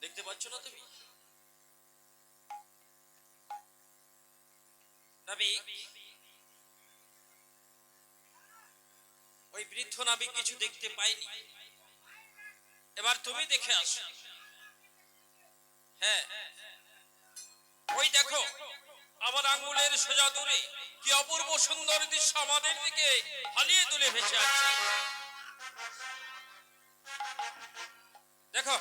দেখতে পাচ্ছ না তুমি? নাবিক, ওই বৃদ্ধ নাবিক কিছু দেখতে পাইনি। এবার তুমি দেখে আসো। হ্যাঁ, ওই দেখো আমার আঙ্গুলের সোজা দূরে কি অপূর্ব সুন্দর দৃশ্য আমাদের দিকে হালিয়ে তুলে ভেসে আসছে। দেখো,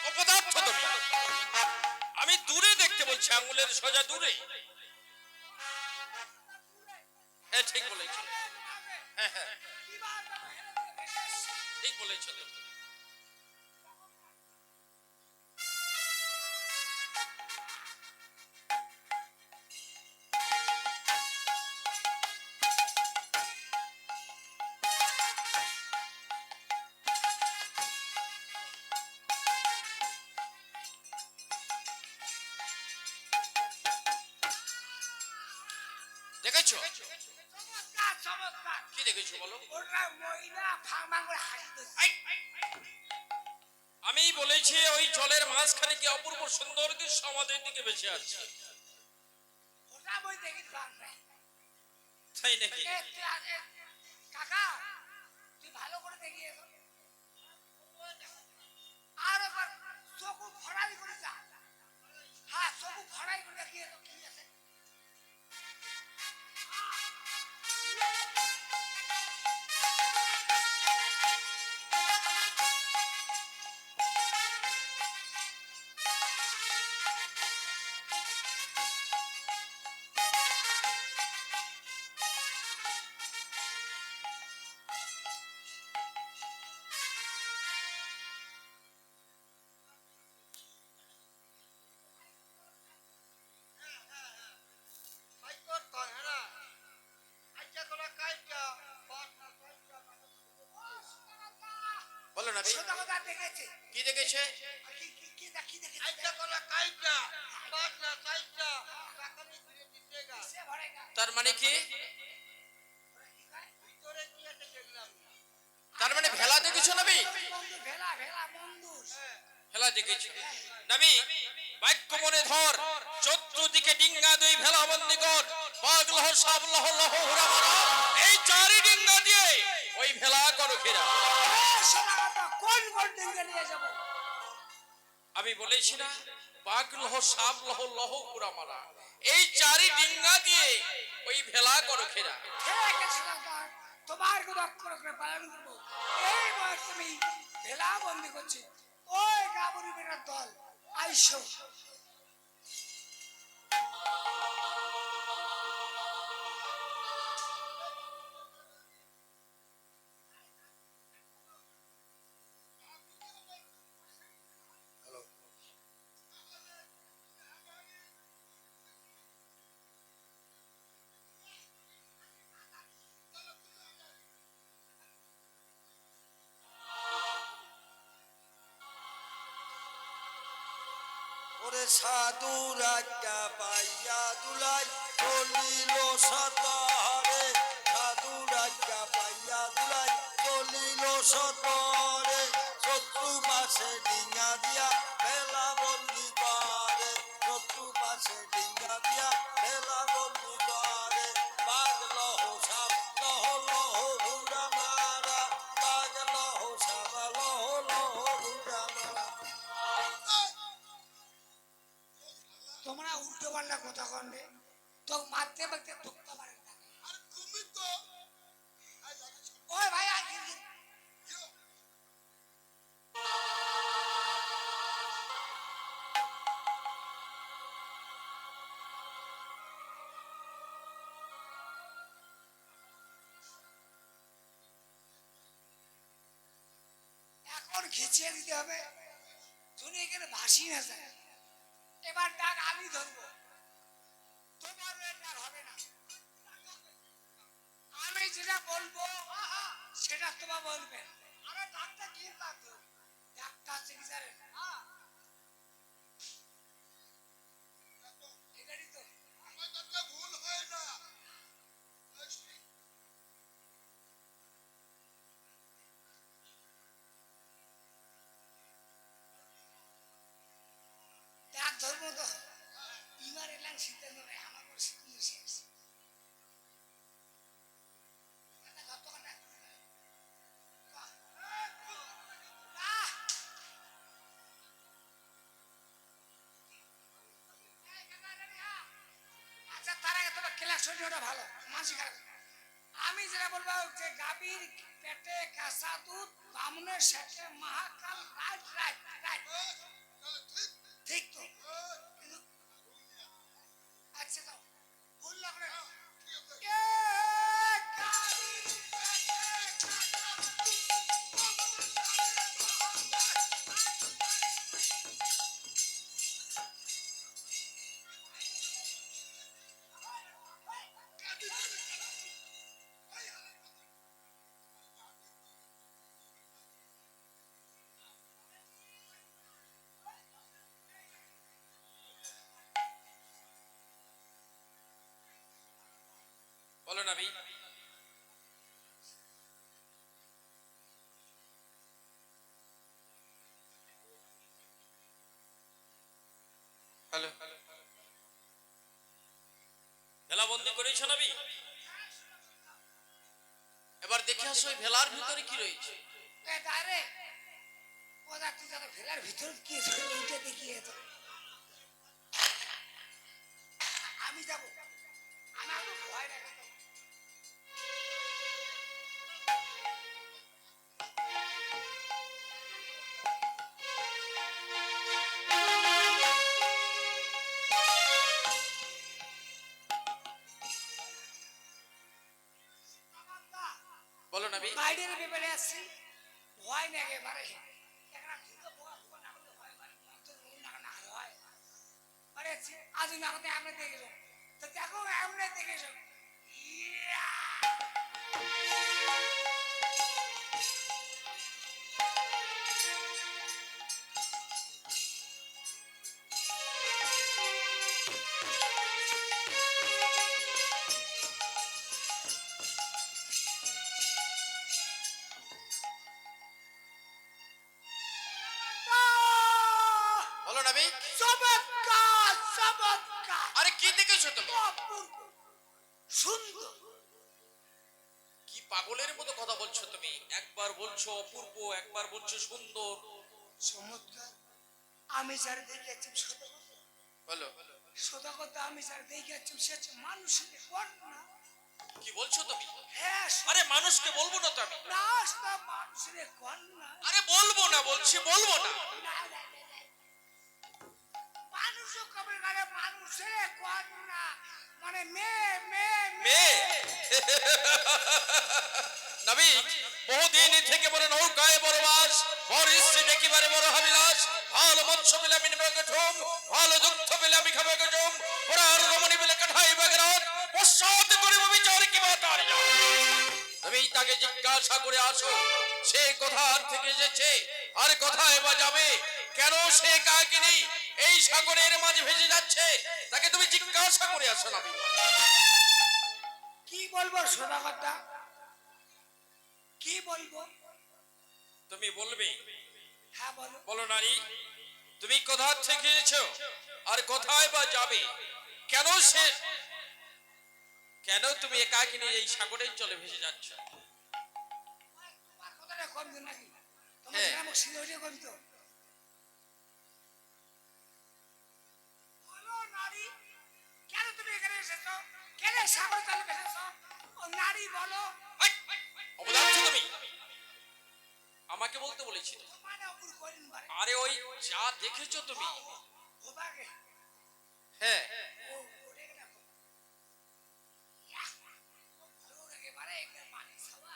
অপদার্থ তুমি, আমি দূরে দেখতে বলছি, আঙ্গুলের সোজা দূরে। হ্যাঁ, ঠিক বলেছ। হ্যাঁ হ্যাঁ, ঠিক বলেছ। দেখেছো? কি দেখেছো বলো? আমি বলেছি ওই জলের মাঝখানে কি অপূর্ব সুন্দর দৃশ্য আমাদের দিকে ভেসে আসছে। তাই নাকি? কাকা, তুই ভালো করে দেখিয়ে আর একবার চোখ ভরাই করে যা। হ্যাঁ, চোখ ভরাই করে দেখিয়ে কি আছে। বলো না, কি দেখেছে? তার মানে কি? তার মানে ভেলা দেখেছো নবী? ভেলা দেখেছো নবী? বাক্য মনে ধর, চতুর্দিকে ডিঙ্গা দুই ভেলা বন্দি কর, বাঘ লহ সাপ লহ লহ হুরা মারা, এই চারি ডিঙ্গা দিয়ে ওই ভেলা করো ঘেরা। কোন কোন ডিঙ্গা নিয়ে যাব? আমি বলেছি না, বাঘ লহ সাপ লহ লহ হুরা মারা, এই চারি ডিঙ্গা দিয়ে ওই ভেলা করো ঘেরা। তোমার কোনো অক্ষর করে পালন করবো। এই বয়স তুমি ভেলা বন্দি করছি, ওই গাবরি বেটার দল আইসো। ওরে সাধু রাজা পাইয়া দুলাই চলিল সতরে, সাধু রাজা পাইয়া দুলাই চলিল সতরে, শত্রু পাশে ডিঙ্গা দিয়া ভেলা বন্দি করে, শত্রু পাশে ডিঙ্গা দিয়া ভেলা বন্দি করে, বাঘ লহ সাপ লহ লহ ঘুরা মারা, বাঘ লহ সাপ লহ লহ ঘুরা মারা। তোমরা উল্টো পাল্টা কথা কনবে তো মারতে মারতে ঢুকতে পারে না। আর তুমি তো ওই ভাই এখন খিচিয়ে দিতে হবে, তুমি এখানে ভাসি না যায়। এবার ডাক আমি ধরবো, তোমার ডাক হবে না। আমি যেটা বলবো সেটা তোমার বলবে। আরে ডাক্তার কি ডাক্তার? ডাক্তার চিকিৎসার এটাই তো ভুল হয় না। ধর্ম তো এবার এলাম সিদ্ধান্ত নেই আমার কোনো সিদ্ধান্ত শেষ আচ্ছা তার আগে তোমার ক্লাস ওটা ভালো মানসিক খারাপ আমি যেটা বলবো যে গাভীর পেটে কাঁচা দুধ বামুনের সাথে মহাকাল রাইট রাইট রাইট ঠিক তো কিন্তু আচ্ছা দাও ভুল লাগলে এ গাভীর পেটে কাঁচা বলো নবী হ্যালো ভেলা বন্দি করেছো নবী এবার দেখে আসো ওই ভেলার ভিতরে কি রয়েছে এ দাঁড়ে ওরা তুই যারা ভেলার ভিতর কি আছে ওইটা দেখিয়ে তো আমি যাবো আমার তো ভয় লাগে তো বলো নবী বাইরের ব্যাপারে আসছি ভয় না একেবারে একটা ঢুকে পোকা পোকা না হলে ভয় মানে মন্ত্র না না হয় মানে আজ না হতে আমরা দেখেছো তো দেখো আমরা দেখেছো বলো নবী চমৎকার চমৎকার আরে কি দেখেছো তুমি অপূর্ব সুন্দর কি পাগলের মতো কথা বলছো তুমি একবার বলছো অপূর্ব একবার বলছো সুন্দর চমৎকার আমি যার দেখেছি বলো সোজা কথা আমি যার দেখেছি সে হচ্ছে মানুষের কন্যা কি বলছো তুমি হ্যাঁ আরে মানুষকে বলবো না তো আমি না সেটা মানুষের কন্যা আরে বলবো না বলছি বলবো না মানুষও কবে গেলে মানুষের কন্যা মানে মেয়ে মেয়ে মেয়ে নবী বহুদিন থেকে বড় নৌকায় বড় বাস বড় স্ত্রী দেখিবারে বড় হাবিলাস ভালো মৎস্য পেলে আমি নেবে ঠোম ভালো দুগ্ধ পেলে আমি খাবে গজম ওরার রমণী পেলে কাঠাই বাগেরাত পশ্চাৎ করিব বিচার কি বাতার তুমি তাকে জিজ্ঞাসা করে আসো সে কোথা থেকে এসেছে আর কোথায় বা যাবে কেন সে কাকিনী এই সাগরের মাঝে ভেসে যাচ্ছে তাকে তুমি জিজ্ঞাসা করে আসো নবী কি বলবো সোজা কথা কি বলবো তুমি বলবে হ্যাঁ বলো বলো নারী তুমি কোথা থেকে এসেছো আর কোথায় বা যাবে কেন সে কেন তুমি একাকিনী এই সাগরের জলে ভেসে যাচ্ছ তোমার কথাটা কম দিন নাকি তোমার হ্যাঁ। সেটা সিলেটে কবি তো বলো নারী কেন তুমি এখানে এসেছো কেন সাগর জলে ভেসেছো ও নারী বলো অবদাচ্ছ তুমি আমাকে বলতে বলেছি তো। মানে অপুর করিন বারে আরে ওই যা দেখেছো তুমি ও বাগে হ্যাঁ ও ওরে না ভালো লাগে বারে একদম পানি খাওয়া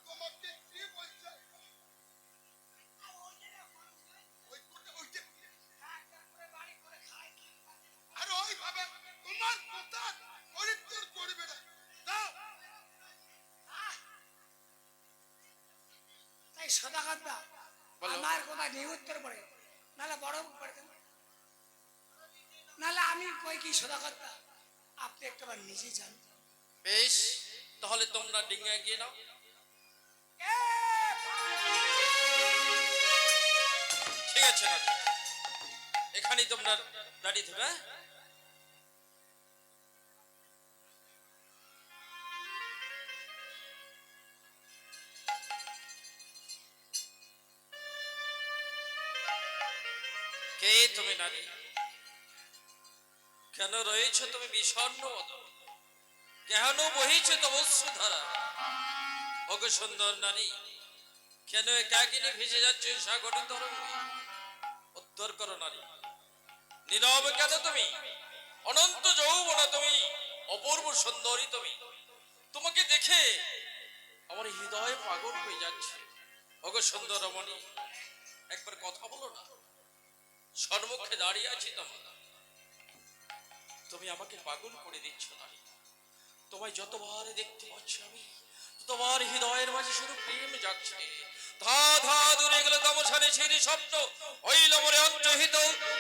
তোমাকে কি বলছে আর ওইভাবে তোমার কথা পরিত্যাগ করবে না দাও সদাগর দা বলো। আমার কথা নিউত্তর পড়ে নালে বড় করে দেন নালে আমি কই কি সদাগর দা আপনি একটাবার নিজে যান বেশ, তাহলে তোমরা ডিঙ্গায় গিয়ে নাও। এ ঠিক আছে না, এখানেই তোমরা দাঁড়িয়ে থাকবে। হ্যাঁ? কে তুমি নারী? কেন রয়েছে তুমি বিষণ্ণ বদন? কেন বহিছে তমস্য ধারা? ওগো সুন্দর নারী, কেন একাকিনী ভেসে যাচ্ছে সাগরের তরঙ্গে? উদ্ধার করো নারী। নীরব কেন তুমি? অনন্ত যৌবনা তুমি, অপূর্ব সুন্দরী তুমি। তোমাকে দেখে আমার হৃদয় পাগল হয়ে যাচ্ছে। ওগো সুন্দর রমণী, একবার কথা বলো না। সম্মুখে দাঁড়িয়ে আছি তোমার, তুমি আমাকে পাগল করে দিচ্ছ নারী। তোমায় যতবার দেখতে পাচ্ছি আমি, তোমার হৃদয়ের মাঝে শুধু প্রেম জাগছে। ধা ধা দূরে গেল তমসানে ছিরি শব্দ, হইল মরে অন্তহিত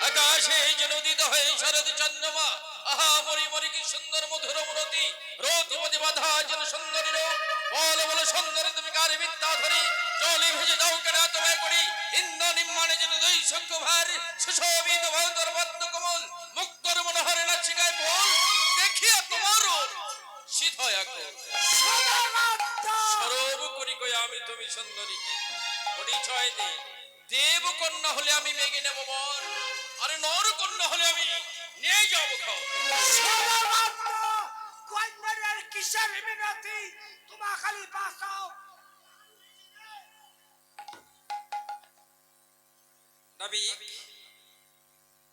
আকাশে যে নদীত হয়ে শরৎ চন্দ্রমা। আহা মরি মরি কি সুন্দর মধুর মূরতি, রতিপতি বাধা যেন সুন্দরী রূপ। বল বল সুন্দরী তুমি কার বিদ্যা ধরি, জলে ভেজে যাও কেন তোমায় করি। ইন্দ্র নিম্মানে যেন দুই শঙ্খ ভার, সুশোভিত ভয়ন্তর পদ্ম কমল, মুক্তর মনোহরে নাচিকায় বল। দেখিয়া তোমার রূপ সিধয় আগ্রহ, সরব করি কই আমি তুমি সুন্দরী। পরিচয় দে, দেব কন্যা হলে আমি মেঘে নেব বর, আরে নর কন্যা হলে আমি নিয়ে যাব খাও। কন্যার কিসের মিনতি তোমা খালি বাঁচাও নবী,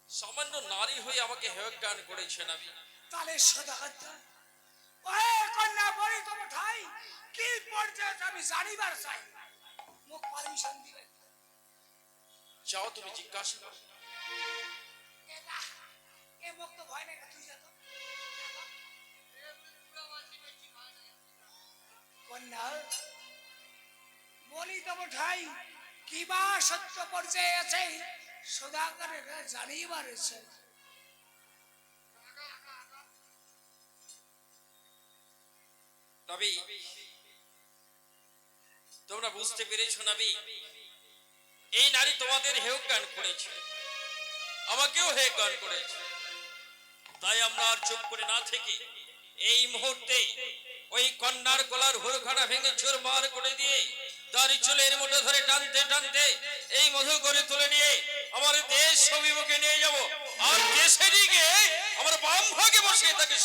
সামান্য নারী হয়ে আমাকে হেয় জ্ঞান করেছে নবী। তাহলে সদাগর দা ওহে কন্যা বলি তোমার ঠাই কি পর্যায়ে আমি জানিবার চাই মুখ পারমিশন দিবেন যাও তুমি জিজ্ঞাসা করো। এ মুখ তো ভয় নাই তুই যা তো কন্যা বলি তোমার ঠাই কিবা সত্য পর্যায়ে আছে সদাগর জানিবার আছে নবী, তোমরা বুঝতে পেরেছো নবী, এই নারী তোমাদের হেয় জ্ঞান করেছে, আমাকেও হেয় জ্ঞান করেছে। তাই আমরা আর চুপ করে না থেকে এই মুহূর্তে ওই কন্যার গলার হুড়খানা ভেঙে চুরমার করে দিয়ে দাড়ি চুলের মুঠো ধরে টানতে টানতে এই মধু করে তুলে নিয়ে আমার দেশ অভিমুখে নিয়ে যাব। আর দেশে দিকে আমার বাম ভাগে বসে তাকে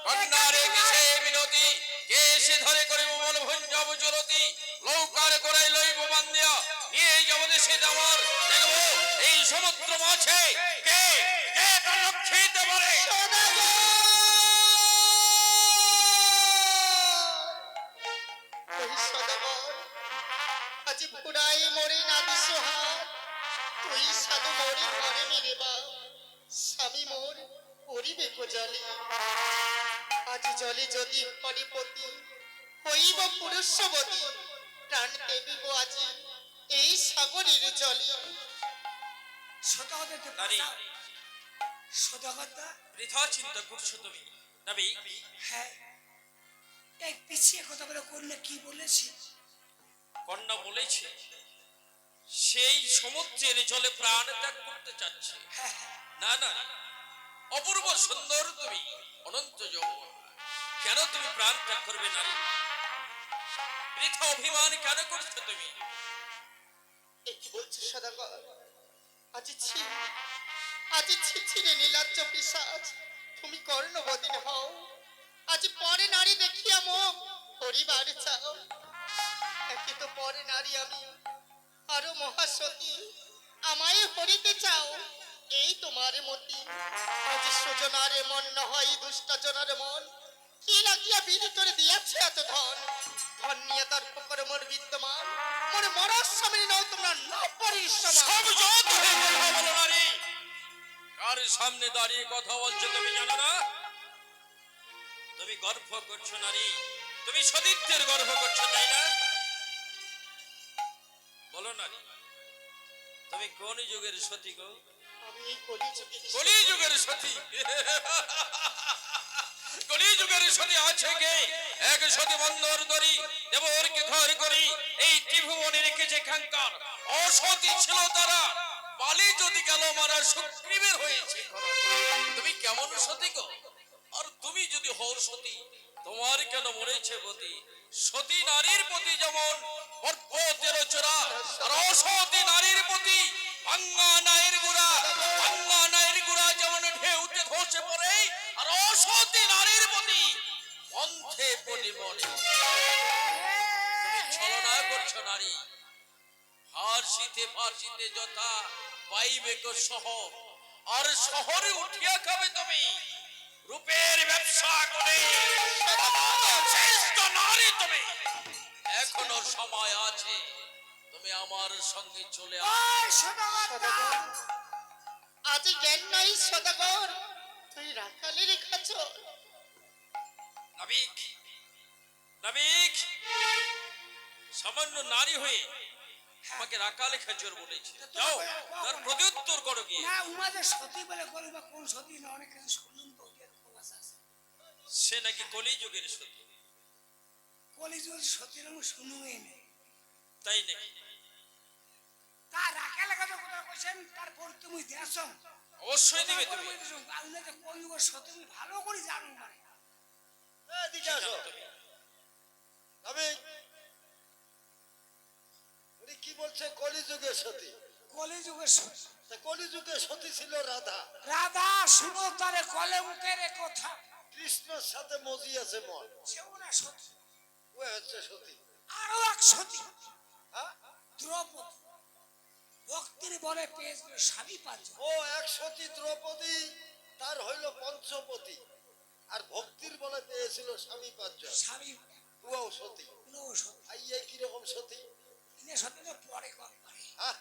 কন্যারে কিসে বিনতি, কে সে ধরে করে মন ভঞ্জব চলতি, লৌকার করাই লইব বান্দিয়া নিয়ে যাব দেশে দেওয়ার। দেখবো এই সমুদ্র মাছে কে কে তার লক্ষ্যে দিতে পারে। আজি পুরাই মরে নাবি সোহার, তুই সাধু মরি ঘরে মেরে বা স্বামী মোর পরিবে জলে। আজি জলে যদি পরিপতি হইব পুরুষবতী, প্রাণ দেবিব আজি এই সাগরের জলে। সদাগর নারী, সদাগর বৃথা চিন্তা করছো তুমি নবী। হ্যাঁ এই পিছিয়ে কথা বলে কন্যা কি বলেছে কন্যা বলেছে সেই সমুদ্রের জলে প্রাণ ত্যাগ করতে চাচ্ছে। হ্যাঁ না না, অপূর্ব সুন্দর তুমি, অনন্ত যৌবন, কেন তুমি প্রাণ ত্যাগ করবে নারী? বৃথা অভিমান কেন করছো তুমি? এ কি বলছিস সদাগর? আজি ছি, আজি ছি ছি রে নীলাজ্জ পিশাচ, তুমি কর্ণবদিন হও। আজি পরে নারী দেখিয়া মুখ পরিবার চাও। একে তো পরে নারী আমি, আরো মহাসতী, আমায় হরিতে চাও এই তোমার মতি। আজি সুজনারে মন নহয় দুষ্ট জনার মন, কি লাগিয়া বিধি তোরে দিয়াছে এত ধন। ধন নিয়ে তার পকর মোর বিদ্যমান, মনে মরার স্বামী নও তোমরা না পরির সমান। সব যত হয়ে কথা বলো নারী, কার সামনে দাঁড়িয়ে কথা বলছো তুমি জানো না? তুমি গর্ব করছো নারী, তুমি সতীত্বের গর্ব করছো তাই না? বলো না, তুমি কোন যুগের সতী গো? আমি এই কলিযুগে কলিযুগের সতী। কলিযুগের সতী আছে কে? এক সতী বন্দর ধরি দেবরকে ঘর করি এই ত্রিভুবনে রেখেছে খাঙ্কার। অসতী ছিল তারা, বালি যদি গেল মারা সুগ্রীবের হয়েছে ঘর। তুমি কেমন সতী গো? আর তুমি যদি হও সতী, তোমার কেন মরেছে গতি? সতী নারীর প্রতি যেমন পর্বতের চূড়া, আর অসতী নারীর প্রতি ভাঙ্গা নায়ের গুড়া। ভাঙ্গা নায়ের গুড়া যেমন ঢেউতে ধসে পড়ে, আর অসতী নারীর প্রতি পন্থে পড়ে মরে। তুমি ছলনা করছো নারী। ফার্সিতে যথা পাইবে কো শহর, আর শহরে উঠিয়া খাবে তুমি রূপের ব্যবসা করে। শ্রেষ্ঠ নারী তুমি, এখনো সময় আছে, তুমি আমার সঙ্গে চলে আসো। ওই সদাগর আজ জ্ঞান নাই সদাগর, তুই রাখালের কাছ। নাবিক, নাবিক, সামান্য নারী হয়ে আমাকে রাকালে খেজুর বলেছে। যাও, তার প্রত্যুত্তর করো গিয়ে। না উমাদের সতী বলে করি বা কোন সতী না অনেক কিছু শুনলাম তো ওদের খবর আছে। সে নাকি কলিযুগের সতী। কলিযুগের সতীর আমি শুনুই নেই। তাই নাকি? তার রাখালে কথা কথা কইছেন, তারপর তুমি দেছো অবশ্যই দিবে তুমি। আপনি যে কলিযুগের সতী আমি ভালো করে জানো না। এদিকে আসো। আমি উনি কি বলছে কলিযুগে সতী? কলিযুগের সতী। তা কলিযুগে সতী ছিল রাধা। রাধা শুনো তারে কলঙ্কের কথা। কৃষ্ণর সাথে মজিয়াছে মন, সেও না সতী। ও হচ্ছে সতী। আরো এক সতী হ্যাঁ? দ্রৌপদী ভক্তির বলে পেয়েছিল স্বামী পাঁচজন। ও এক সতী দ্রৌপদী, তার হইল পঞ্চপতি, আর ভক্তির বলে পেয়েছিল স্বামী পাঁচজন। স্বামী ও সতী। কোনো সতী আইয়ে কিরকম সতী? ইনে সতী তো পরে কম করে হ্যাঁ?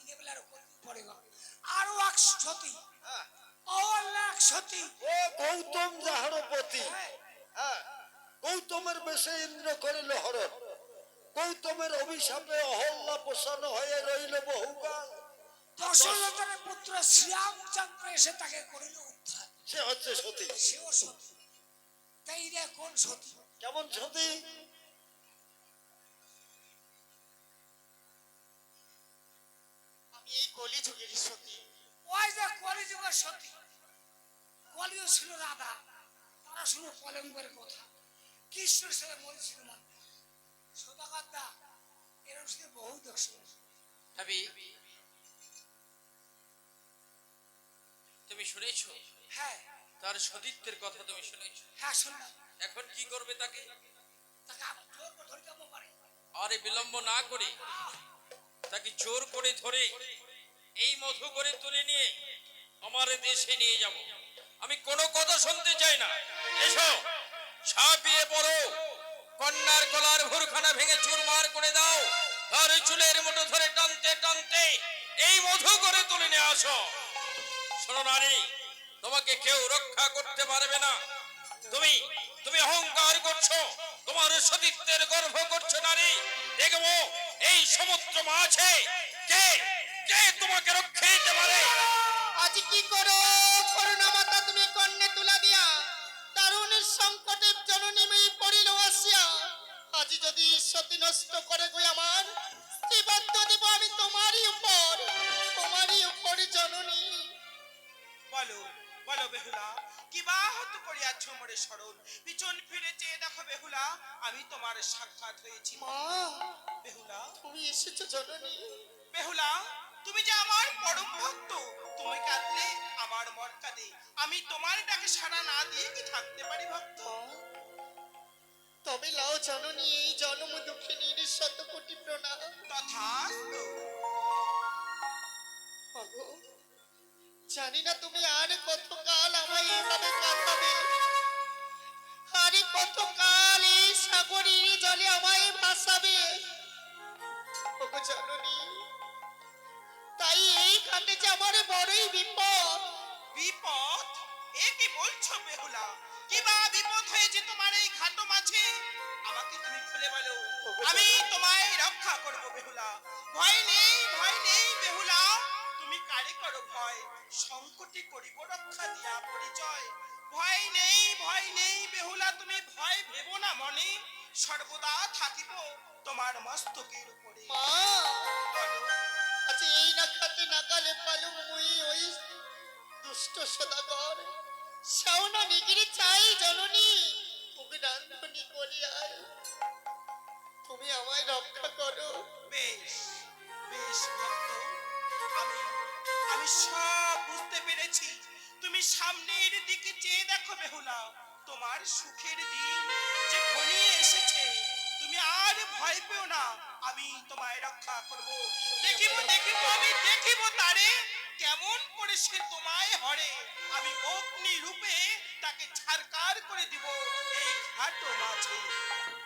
ইনে বলে আরো কত পরে কম। আরো এক সতী হ্যাঁ। এক সতী ও গৌতম যাহার পতি। হ্যাঁ, গৌতমের বেশে ইন্দ্র করিল হরণ। গৌতমের অভিশাপে অহল্যা প্রসন্ন হয়ে রইল বহুকাল। দশরথের পুত্র শ্রীরামচন্দ্র এসে তাকে করিল উদ্ধার। সে হচ্ছে সতী। সেও সতী। তাই রে কোন সতী? কেমন সতী? আমি এই কলিযুগের সতী। ওই যে কলিযুগের সতী, কলিও ছিল রাধা, তারা শুনো কলঙ্কের কথা। কৃষ্ণের সাথে বলছিল মান সদাগর এরকম সাথে বহু দেখছিল। তুমি শুনেছো হ্যাঁ তার সতীত্বের কথা? তুমি শুনেছো? হ্যাঁ শুনলাম। এখন কি করবে তাকে? তাকে আবার জোর করে ধরে যাবো পারে। আরে বিলম্ব না করে তাকে জোর করে ধরে এই মধু করে তুলে নিয়ে আমার দেশে নিয়ে যাব। আমি কোনো কথা শুনতে চাই না। এসো, ছাপিয়ে পড়ো, কন্যার গলার ভুরখানা ভেঙে চুরমার করে দাও, আর চুলের মুঠো ধরে টানতে টানতে এই মধু করে তুলে নিয়ে আসো। শোনো নারী, তোমাকে কেউ রক্ষা করতে পারবে না। তুমি তুমি অহংকার করছো, তোমার সতীত্বের গর্ব করছো নারী। দেখবো এই সমুদ্র মাঝে কে কে তোমাকে রক্ষা দিতে পারে। আজ কি করো করুণা মাতা, তুমি কন্যে তুলা দিয়া দারুণের সংকটে জননী মেয়ে পড়িল আসিয়া। আজ যদি সতী নষ্ট করে গই আমার স্ত্রীবদ্ধ দিব আমি তোমারই উপর জননী। বলো বলো বেহুলা, কি বাহত করিয়াছ মোরে স্মরণ? পিছন ফিরে চেয়ে দেখো বেহুলা, আমি তোমার সাক্ষাৎ হয়েছি। মা, বেহুলা, তুমি এসেছো জননী। বেহুলা, তুমি যে আমার পরম ভক্ত, তুমি কাঁদলে আমার মন কাঁদে। আমি তোমার ডাকে সাড়া না দিয়ে কি থাকতে পারি ভক্ত? তবে লাও জননী এই জন্ম দুঃখিনীর শত কোটি প্রণাম। তথাস্তু। ওগো, জানি না তুমি আর কতকাল আমায় এভাবে কাঁদাবে, আর কতকাল এই সাগরের জলে আমায় ভাসাবে। ওগো জননী, তাই এই ঘাটে যে আমার বড়ই বিপদ। বিপদ? এ কি বলছো বেহুলা? কিবা বিপদ হয়েছে তোমার এই খাটো মাঝে আমাকে তুমি খুলে বলো আমি তোমায় রক্ষা করব বেহুলা ভয় নেই বেহুলা তুমি কারে করো ভয় সংকটে করিব রক্ষা দিয়া পরিচয় ভয় নেই বেহুলা তুমি ভয় ভেবো না মনে সর্বদা থাকিব তোমার মস্তকের উপরে মা বলো আজ এই না খাতে নাকালে পালু মুই ওই দুষ্ট সদাগর শাওনা নিগিরি চাই জননী ওকে রান্ধনি করিয়ায় তুমি আমায় রক্ষা করো বেশ বেশ ভক্ত আমি আমি সব বুঝতে পেরেছি তুমি সামনের দিকে চেয়ে দেখো বেহুলা তোমার সুখের দিন যে ঘনিয়ে এসেছে তুমি আর ভয় পেও না আমি তোমায় রক্ষা করব দেখিব আমি দেখিব তারে কেমন করে সে তোমায় হরে আমি অগ্নি রূপে তাকে ছারকার করে দিব এই খাটো মাঝে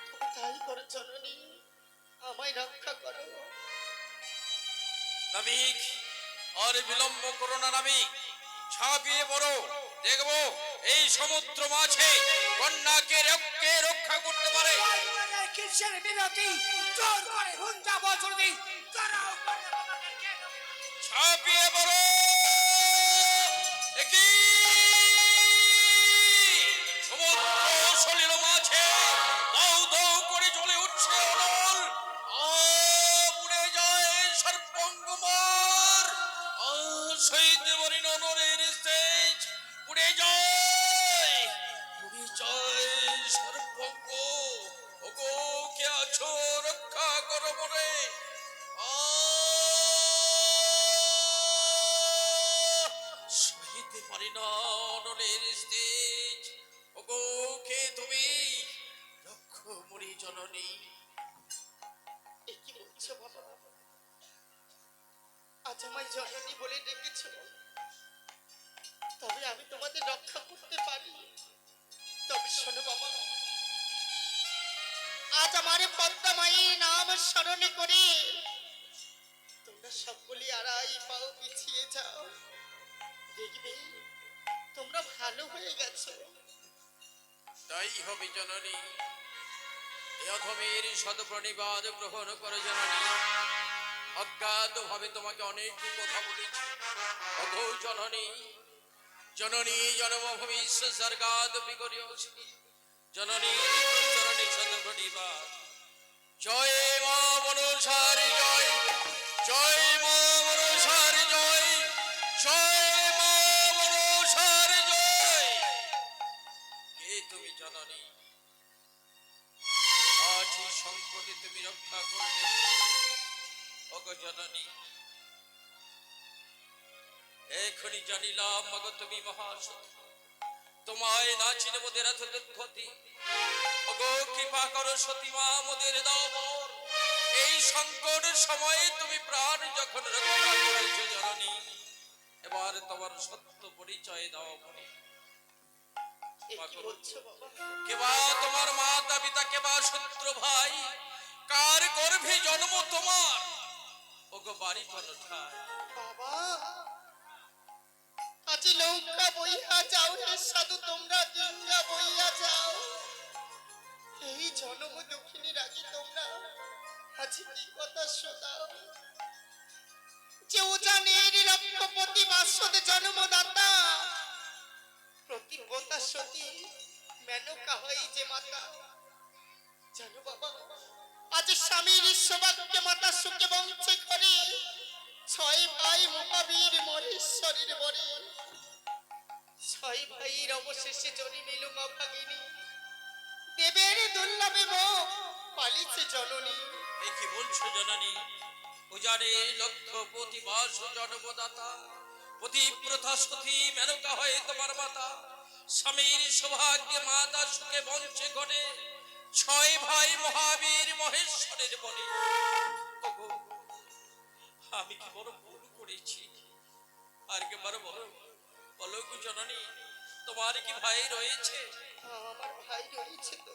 তুমি তাই করো জননী আমায় রক্ষা করো নাবিক আর বিলম্ব করো না নাবিক ঝাঁপিয়ে পড়ো দেখবো এই সমুদ্র মাঝে কন্যাকে রক্ষা করতে পারে জয়গুণের কিসের বিরতি জোর করে হুঞ্জা বছর দিই তারাও করে আমাকে কেন ঝাঁপিয়ে পড়ো দেখি সমুদ্র সলিল মাঝে দাউ দাউ করে জ্বলে উঠছে অনল উড়ে যায় সর্পঙ্গমার শহীদ বরিণ নরের স্টেজ উড়ে যায় সর্পঙ্গ ওগো কে আছো রক্ষা করো মনে সহিতে পারি না অনলের স্টেজ ওগো কে তুমি রক্ষ মরি জননী এ কি বলছো বাবা আজ আমায় জননী বলে ডেকেছো তবে আমি তোমাদের রক্ষা করতে পারি তবে শোনো বাবা আজ আমার পদ্মা মায়ের নাম স্মরণে করে তোমরা সকলে আড়াই পাও পিছিয়ে যাও দেখবে তোমরা ভালো হয়ে গেছো তাই হবে জননী এ অধমের সদপ্রণিবাদ গ্রহণ করে জননী অজ্ঞাত ভাবে তোমাকে অনেক কথা বলেছি অঘো জননী জননী জন্মভূমি স্বর্গাদ বিগরিয়সি জননী চরণে সদপ্রণিবাদ জয় মা মনসারি জয় জয় মা মনসারি জয় জয় মা মনসারি জয় কে তুমি জননী আজ এই সংকটে তুমি রক্ষা করলে ওগো জননী এখনই জানিলাম মগ তুমি মহাসতী তোমায় না চিনে মোদের এত দুর্গতি ওগো কৃপা করো সতী মা মোদের দাও মোর এই সংকটের সময়ে তুমি প্রাণ যখন রক্ষা করেছো জননী এবার তোমার সত্য পরিচয় দাও মনে এ কি বলছো বাবা কেবা তোমার মাতা পিতা কেবা শত্রু ভাই কার গর্ভে জন্ম তোমার ওগো বাড়ি কোন ঠায় বাবা আজ নৌকা বইয়া যাও হে সাধু তোমরা ডিঙ্গা বইয়া যাও এই জন্ম দক্ষিণীর আগে তোমরা আজ কি কথা শোনাও যে উজানের লক্ষ্যপতি বাসদ জন্মদাতা প্রতিব্রতা সতী মেনকা হই যে মাতা জানো বাবা আজ স্বামীর সৌভাগ্য মাতা সুখে বঞ্চে করে ছয় ভাই মহাবীর মহেশ্বরীর বরে ছয় ভাইয়ের অবশেষে জনি নিল মা ভাগিনী দেবের দুর্লভে মুখ পালিছে জননী এ কি বলছো জননী পূজারে লক্ষ্যপতি বাস জন্মদাতা পতিব্রতা সতী মেনকা হয়ে তোমার মাতা স্বামীর সৌভাগ্যে মাতা সুখে বঞ্চে ঘটে ছয় ভাই মহাবীর মহেশ্বরের বলে ওগো, আমি কি বড় ভুল করেছি আর কি বড় বলো গো জননী তোমার কি ভাই রয়েছে আমার ভাই রয়েছে তো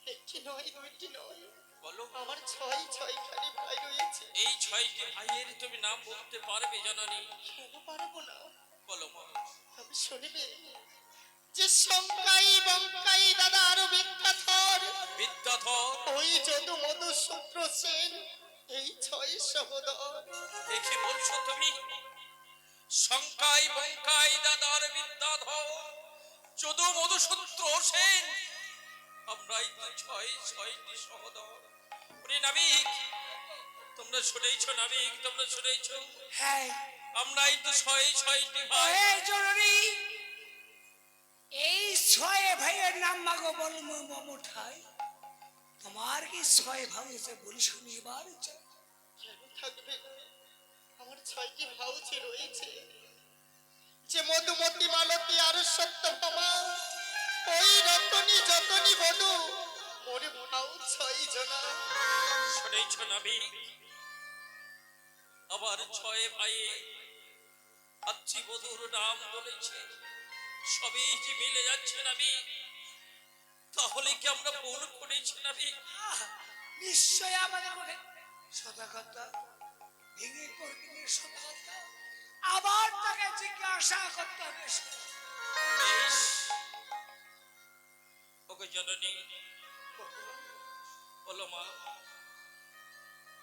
একটি নয় দুইটি নয় বলো আমার ছয়খানি ভাই রয়েছে এই ছয়টি ভাইয়ের তুমি নাম বলতে পারবে জননী কেন পারবো না বলো মা তবে শুনবে যে শঙ্কাই বঙ্কাই দাদা আরো বিদ্যাধর, বিদ্যাধর ওই যদু মধু শুক্র সেন, এই ছয় সহোদর। দেখে বলছো তুমি শঙ্কাই বঙ্কাই দাদার বিদ্যাধর যদু মধুসূত্র সেন, আমরাই তো ছয়টি সহোদর। ওরে নাবিক, তোমরা শুনেইছো নাবিক, তোমরা শুনেইছো হ্যাঁ আমরাই তো ছয়টি ভাই। এই জরুরি এই ছয় ভাইয়ের নাম মাগো বল মোঠাই, তোমার কি ছয় ভাই এসে বলি শুনিবার কেন থাকবে না? আমার ছয়টি ভাউজি রয়েছে, যে মধুমতি মালতী আর সত্যভামা, ওই রতনী যতনী বধূ, মোর ভাউ ছয় জনা। শুনেইছো নাবিক, আবার ছয় ভাই আচ্ছি বধুর নাম বলেছে, সবই যে মিলে যাচ্ছে নাবিক। তাহলে কি আমরা ভুল করেছি নাবিক? নিশ্চয় আমাদের মনে সদাগতা ভেঙে করতে সদাগতা আবার তাকে জিজ্ঞাসা করতে হবে। বেশ, ওকে জননী বলো মা,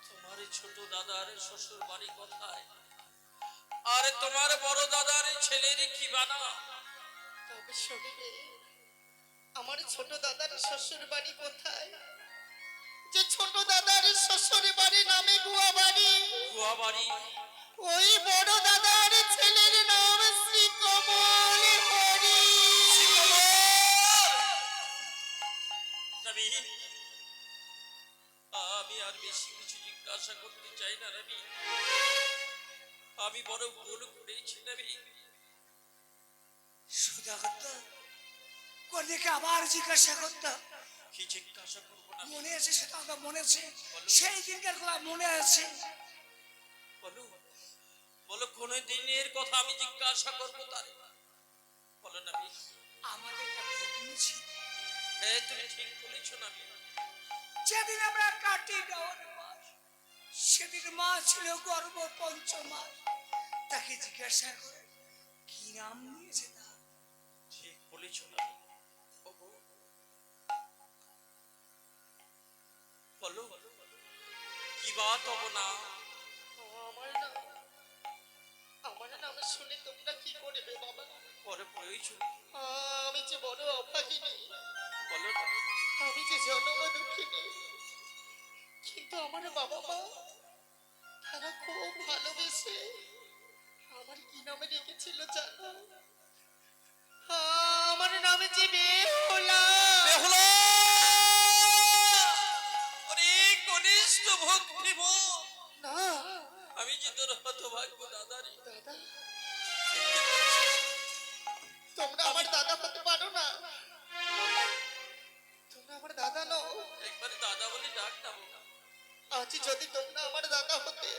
তোমার ছোট দাদার শ্বশুর বাড়ি কোথায়, আর তোমার বড় দাদার ছেলের কি বানা? তবে শুনবে, আমার ছোট দাদার শ্বশুর বাড়ি কোথায়? যে ছোট দাদার শ্বশুর বাড়ি নামে গুয়া বাড়ি, গুয়া বাড়ি। ওই বড় দাদার ছেলের নাম শ্রী কমল হরি। রবি, আমি আর বেশি কিছু জিজ্ঞাসা করতে চাই না রবি, আমি বড় ভুল করেছি রবি। সদাগতা কন্যাকে আবার জিজ্ঞাসা করতে হবে। কি জিজ্ঞাসা করবো না? মনে আছে সেটা আমার মনে আছে, সেই দিনকার কথা মনে আছে। বলো বলো, কোন দিনের কথা আমি জিজ্ঞাসা করবো তার? বলো নবী। আমাদের একটা ভগ্নী ছিল, হ্যাঁ তুমি ঠিক বলেছো নবী। যেদিন আমরা কাটি গাওয়ার মাস, সেদিন মা ছিল গর্ভ পঞ্চমা। তাকে জিজ্ঞাসা করে কি নাম নিয়েছে তা? ঠিক বলেছো নবী। ওগো, বলো কি বাত হবো না? আমার নাম শুনে তোমরা কি করবে বাবা? পরে প্রয়োজন আমি যে বড় অভাগিনী, বলো না। আমি যে জন্ম দুঃখিনী, কিন্তু আমার বাবা মা তারা খুব ভালোবেসে আমার কি নামে রেখেছিল জানো? আমার নামে যে বেহুলা। বেহুলা! ওরে কনিষ্ঠ ভক্তি বোন, না আমি যে তোর হতভাগ্য দাদারি। দাদা, তোমরা আমার দাদা হতে পারো না, তোমরা আমার দাদা নও। একবার দাদা বলে ডাক না বাবা। আজ যদি তোমরা আমার দাদা হতে,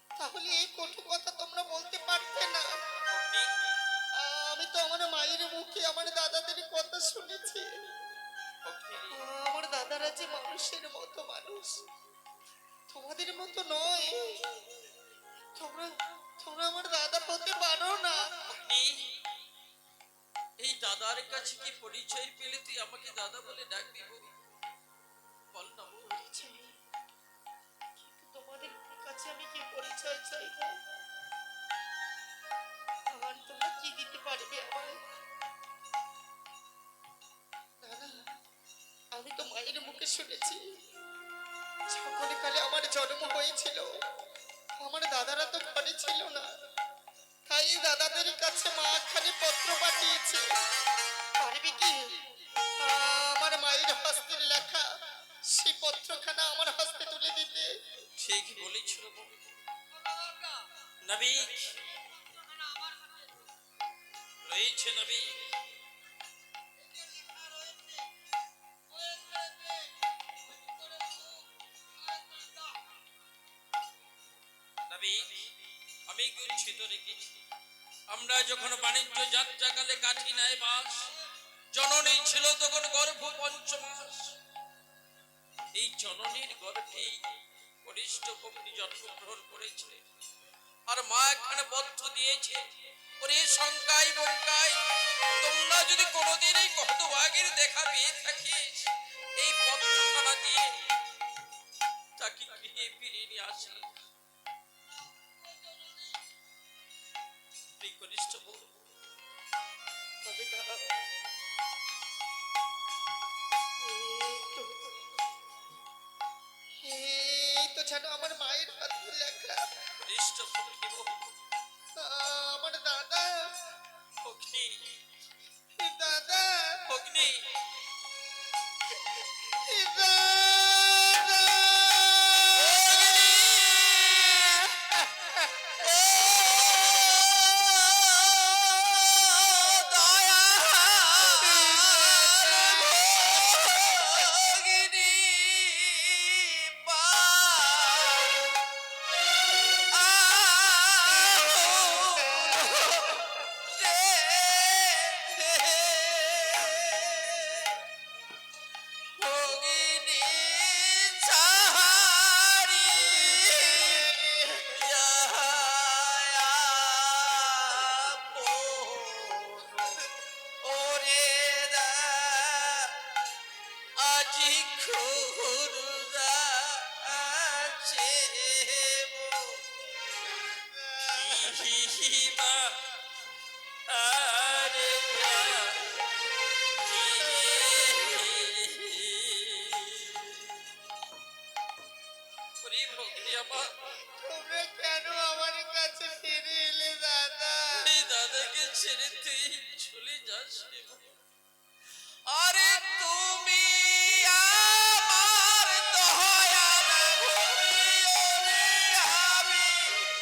তাহলে এই কটু কথা তোমরা বলতে পারতে না। ভগ্নী, আমি তো আমার মায়ের মুখে আমার দাদাদের কথা শুনেছি। ভগ্নী, আমার দাদারা যে মানুষের মতো মানুষ, তোমাদের মতো নয়। তোমরা তোমরা আমার দাদা হতে পারো না। ভগ্নী, এই দাদার কাছে কি পরিচয় পেলে তুই আমাকে দাদা বলে ডাকবি? বল না বল। পরিচয়? কিন্তু তোমাদের কাছে আমি কি পরিচয় চাইব? আর তোমরা কি দিতে পারবে আমায়? না না, আমি তো মায়ের মুখে শুনেছি, যখন কালে আমার জন্ম হয়েছিল আমার দাদারা তো ঘরে ছিল না, তাই দাদাদের কাছে মা খালি পত্র পাঠিয়েছে। পারবে কি আমার মায়ের হস্তের লেখা সেই পত্রখানা আমার হস্তে তুলে দিতে? ঠিক বলেছিল নবী, রয়েছে নবী। নবী, আমি গচ্ছিত রেখেছি। আমরা যখন বাণিজ্য যাত্রাকালে কাঠি নাই বাস, জননী ছিল তখন গর্ভ পঞ্চমাস। এই জননীর গর্ভে কনিষ্ঠ ভগ্নী জন্মগ্রহণ করেছে, আর মা এখানে বদ্ধ দিয়েছে। ওরে শঙ্কাই বঙ্কাই তোমরা তোরা যদি কোনোদিন এই হতভাগীর দেখা পেয়ে থাকিস, এই পত্রখানা দিয়ে তাকে গৃহে ফিরিয়ে নিয়ে আসি। কনিষ্ঠ বোন, তবে না, এই তো যেন আমার মায়ের হাতে লেখা। কনিষ্ঠ সখী বোন, আমার দাদা, অগ্নি, দাদা, অগ্নি, দাদা। তোমরা কেন আমার কাছে ফিরে এলে দাদা? দাদাকে ছেড়ে তুই চলে যাস রে বোন। আরে তুমি আমার দয়ার ভূমি, ওরে আমি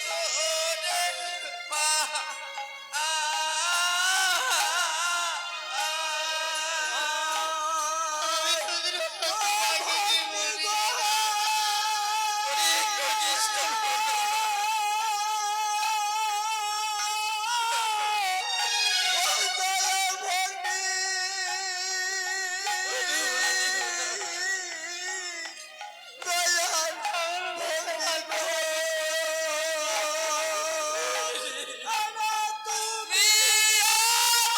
তোরে মা। আমি তোদের হতভাগীকে বলি। ওরে কনিষ্ঠ তুমি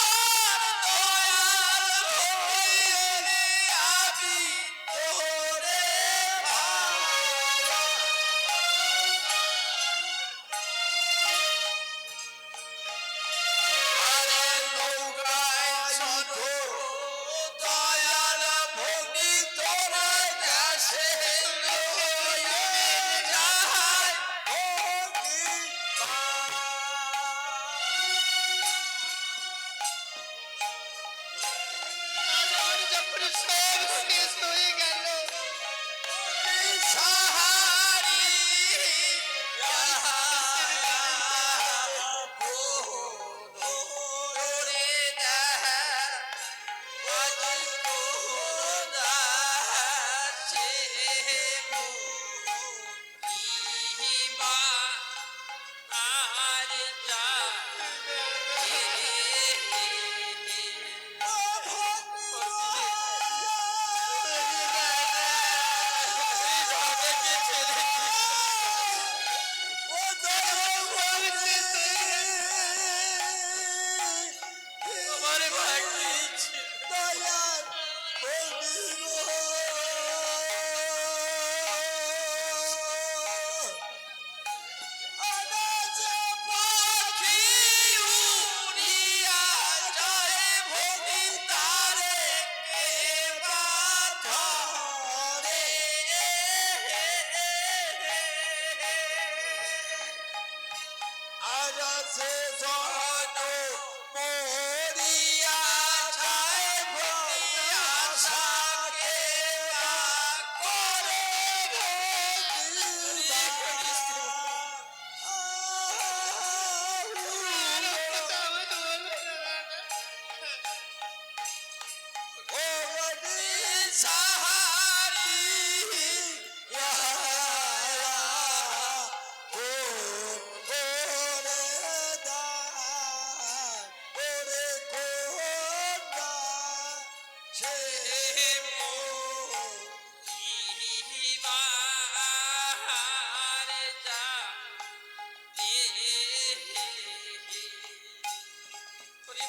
আমার দয়ার ভূমি, ওরে আমি তোরে মা। আরে নৌকায় চলো দয়াল ভগ্নি, তোরা দেশে লইয়া যায় ভগ্নি মা। আমার যখন সব শেষ হয়ে গেল, সাহারি ওরে দেখা আজ তোরা সে মা আর যা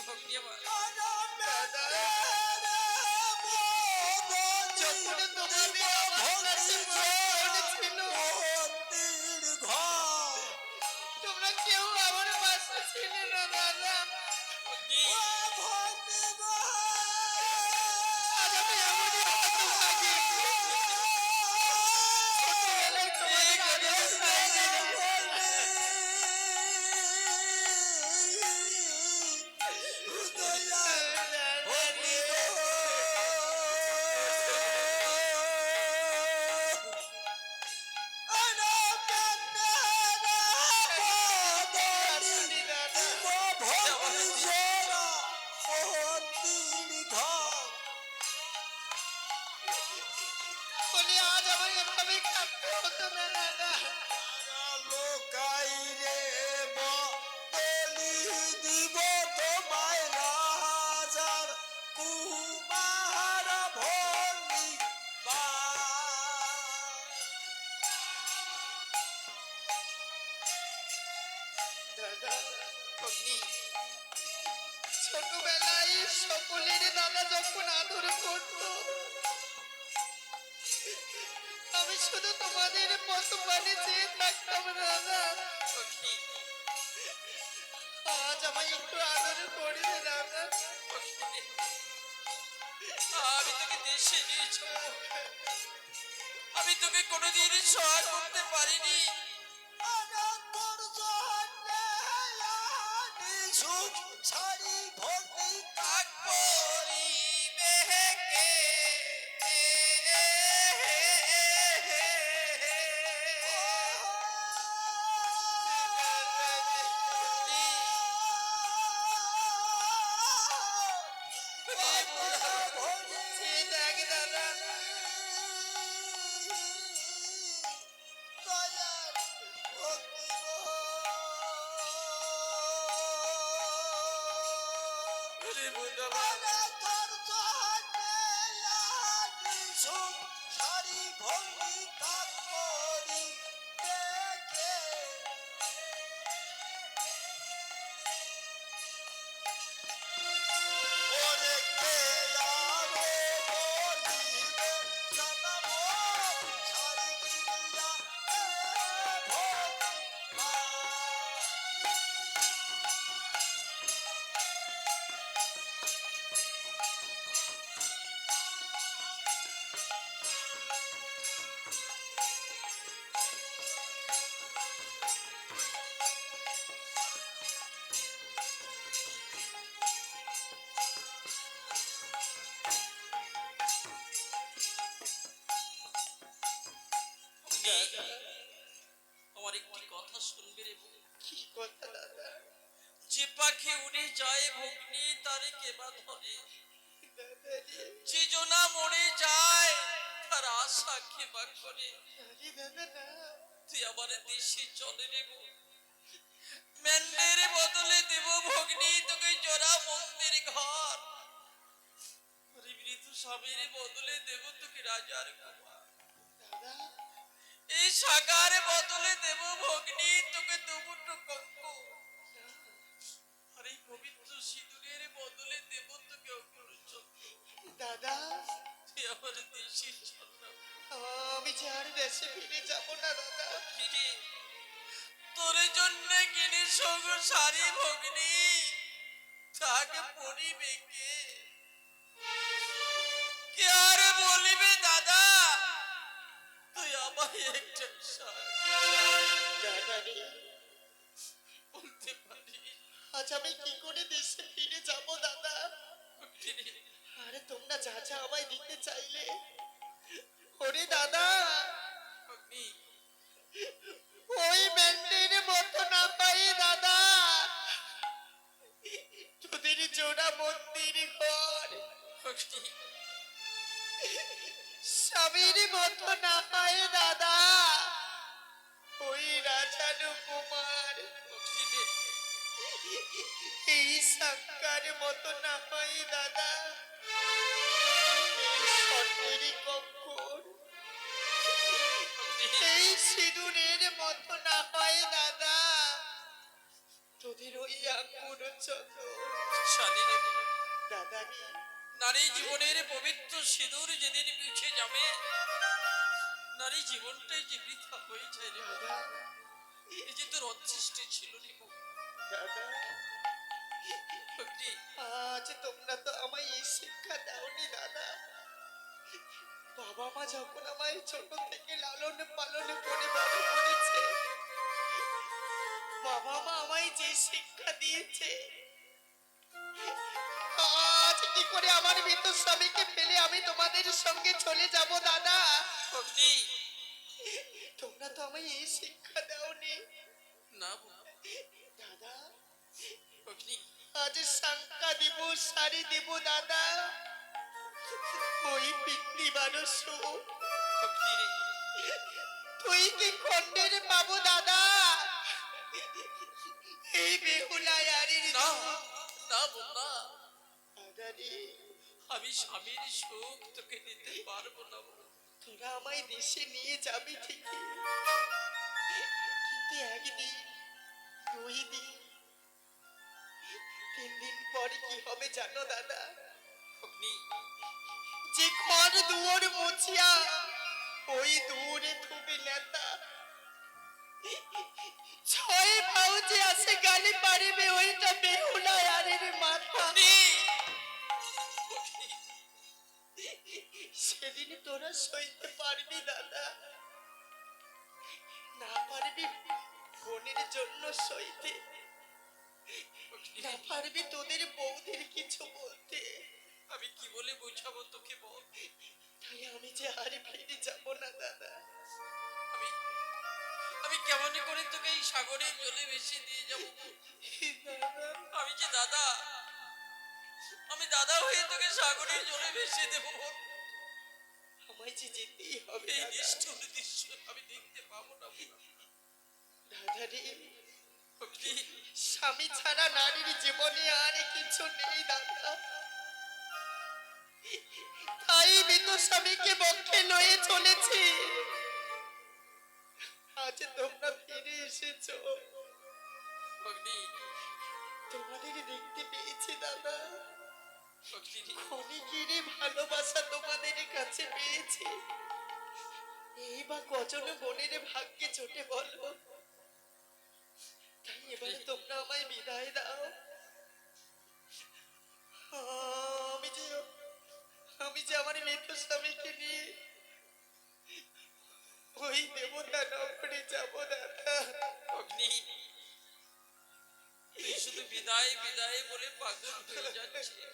ভগ্নি আমার যখন তোমাদের আমার কাছে মনে ছিল, তোমরা কেউ আমার পাশে ছিলে না দাদা। ভগ্নি আজ আমি এমনই হতভাগী। ছোটবেলায় তোমাদের আদর পাইনি না। বলি আজ আমার এভাবে কাঁদতে হতো না দাদা। লোকাই রে বলি দিব তোমায় রাজার কুমার ভলি দাদা, ভগ্নি, ছোটবেলায় সকলের দাদা যখন আদর করত, আমি শুধু তোমাদের মতো মানে চেয়ে থাকতাম দাদা। ভগ্নি আজ আমায় একটু আদর করবে দাদা। ভগ্নি, আমি তোকে দেশে নিয়ে যাবো। আমি তোকে কোনোদিন সহায় করতে পারিনি। ছাড়ি ভক্তি থাকবো বিবেকে। চেয়ে দেখ দাদা। ওরে বুধাবা, শাড়ি ভঙ্গি কাক করি দেখে ওরে কে আরো বলিবে জানাবো শাড়ি কিনিয়া ভঙ্গি আমার একটি কথা শুনবে রে বউ। কি কথা দাদা? যে পাখি উড়ে যায় ভগ্নি তারে কেবা ধরে, দাদা রে, যে জনা মরে যায় তার আশা কেবা করে। আরে দাদা না, তুই আমার দেশে চলে রে বউ। মেন্ডের বদলে দেব ভগ্নি তোকে জোড়া মন্দির ঘর। আরে মৃত্যু স্বামীর বদলে দেব তোকে রাজার কুমার। দাদা এই সাকার বদলে দেব ভগ্নি তোকে দুমুটো কঙ্ক। আর এই পবিত্র সিঁদুরের বদলে দেব তোকে অগ্রচন্দ্র। দাদা, তুই আমার দেশে চল না। আমি যে আর দেশে ফিরে যাব না দাদা। কিরে, তোর জন্য কিনে সঙ্গ সারি ভগ্নি তাকে পরিবে কে? কে আর বলিবে দাদা তুই আমায় একটা দাদা রে, বলতে পারি? আজ আমি কি করে দেশে ফিরে যাব দাদা? কিরে, আরে তোমরা যা যা আমায় দিতে চাইলে, ওরে দাদা, ভগ্নি, ওই মেন্ডের মতো না পাই দাদা, তোদের জোড়া মন্দির ঘর ভগ্নি, স্বামীর মতো না পাই দাদা, ওই রাজানু কুমার ভগ্নি, এই সাক্কার মতো না পাই দাদা, এই স্বর্ণের কক্ষর, এই সিঁদুরের মতো না পাই দাদা, তোদের ওই আঙ্গুর চন্দন, শান্ত যাবি? নারী জীবনের পবিত্র সিঁদুর যেদিন মুছে যাবে, নারী জীবনটাই যে বৃথা হয়ে যায় রে বাবা। দাদা, এই যে তোর অদৃষ্টে ছিল রে বাবা। দাদা, ভগ্নি, আজ তোমরা তো আমায় এই শিক্ষা দাওনি দাদা। বাবা মা যখন আমায় ছোট থেকে লালন পালন করে বড় করেছে, বাবা মা আমায় যে শিক্ষা দিয়েছে, আজ কি করে আমার মৃত স্বামীকে ফেলে আমি তোমাদের সঙ্গে চলে যাব দাদা? ভগ্নি, তোমরা তো আমায় এই শিক্ষা দাওনি না বাবা। দাদা। ভগ্নি, আজ শঙ্কা দিব, শাড়ি দিব দাদা, ওই পিতৃ মানুষ ভগ্নি রে, তুই কি খন্ডের পাবো দাদা? এই বেহুলায় আরির না না বোন, না। দাদা রে, আমি স্বামীর সুখ তোকে দিতে পারবো না বোন। তোরা আমায় দেশে নিয়ে যাবি ঠিকই, কিন্তু একদিন, 2 দিন, 3 দিন পরে কি হবে জানো দাদা? ভগ্নি, যে ঘর দুয়ার মুছিয়া ওই দূরে থুবে নেতা, 6 ভাউজে আসে গালি পারিবে ওইটা বেহুলা আরের মাথা। ভগ্নি, সেদিন তোরা সইতে পারবি দাদা? না পারবি বোনের জন্য সইতে, না পারবি তোদের বউদের কিছু বলতে, আমি কি বলে বোঝাবো তোকে বল। তাই আমি যে আর ফিরে যাব না দাদা। আমি আমি কেমন করে তোকে এই সাগরের জলে ভেসে দিয়ে যাবো বল? দাদা, আমি যে দাদা, আমি দাদা হয়ে তোকে সাগরের জলে ভেসে দেবো বল? আমায় যে যেতেই হবে এই দাদা। নিষ্ঠুর দৃশ্য আমি দেখতে পাবো না বল। দাদা রে, ভগ্নি, স্বামী ছাড়া নারীর জীবনে আর কিছু নেই দাদা। তাই মৃত স্বামীকে বক্ষে লয়ে চলেছি। আজ তোমরা ফিরে এসেছো, ভগ্নি, তোমাদের দেখতে পেয়েছি দাদা। ভগ্নি রে, অনেকের ভালোবাসা তোমাদের কাছে পেয়েছি, এই বা কজন বোনের ভাগ্যে চটে বলো। তাই এবারে তোমরা আমায় বিদায় দাও। আমি যে আমার মৃত স্বামীকে নিয়ে ওই দেবতা নগরে যাব দাদা। ভগ্নি, তুই শুধু বিদায় বিদায় বলে পাগল হয়ে যাচ্ছে।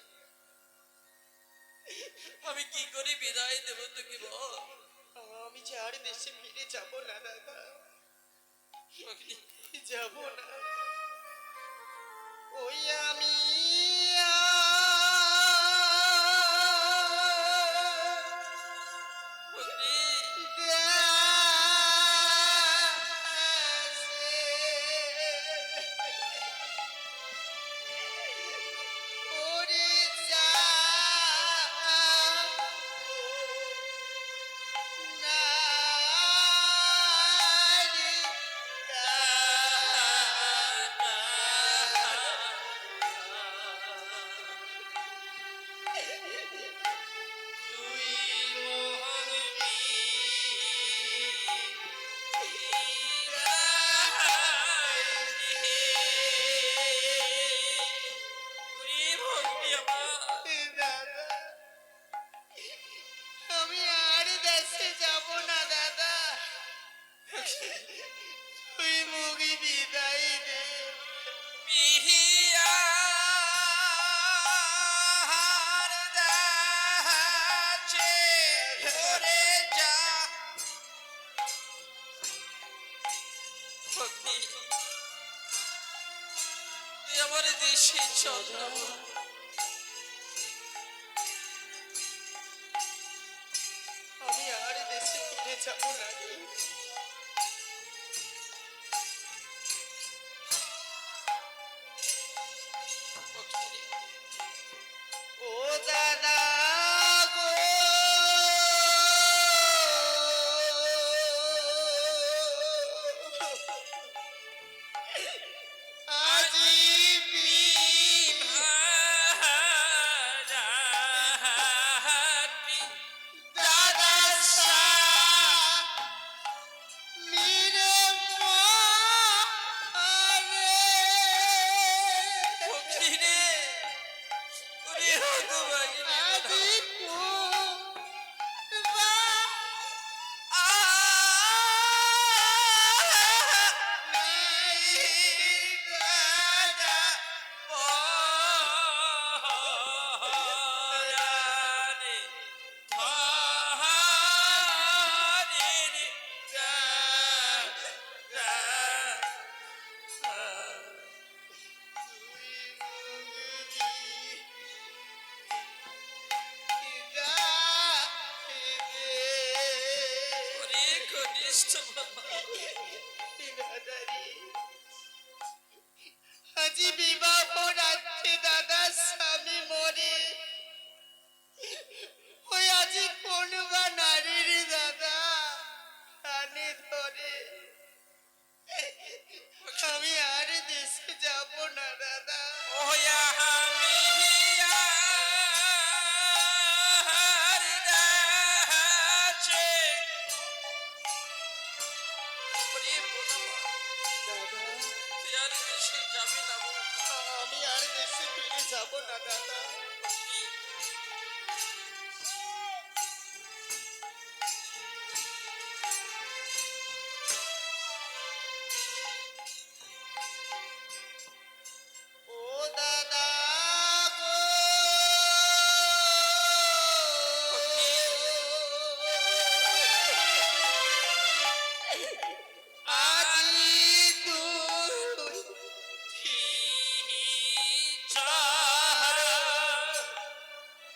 আমি কি করে বিদায় দেব তোকে বল? আমি যে আর দেশে ফিরে যাব না দাদা, ভগ্নি, যাব না। ওই আমি ভগ্নি, তুই ভগ্নি আমার। দাদা, আমি আর দেশে যাব না দাদা, তুই মুগি বিদায় দে। বিহিয়ার দাছে ধরে যা। ভগ্নি, তুই আমার দেশে চল না বল। আমি আর দেশে ফিরে যাব না রে। ভগ্নি, ও দাদা গো, আজি বিভারা গো ভগিনী আজি আজি বিবাহ রাত্রে দাদা স্বামী মরে ওই আজি কোন বা নারীর দাদা কানে ধরে আমি আর দেশে যাব না দাদা আমি আর দেশে ফিরে যাব না দাদা ও দাদা গো আজি তুই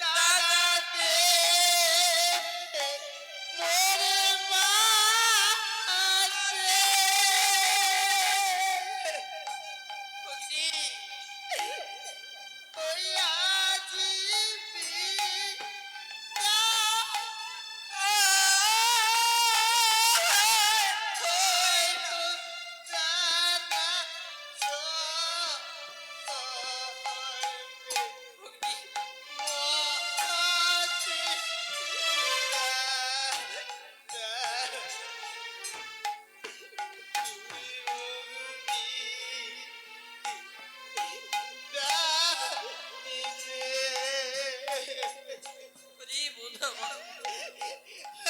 দাদাতে মোরে মা আছে ওই আজি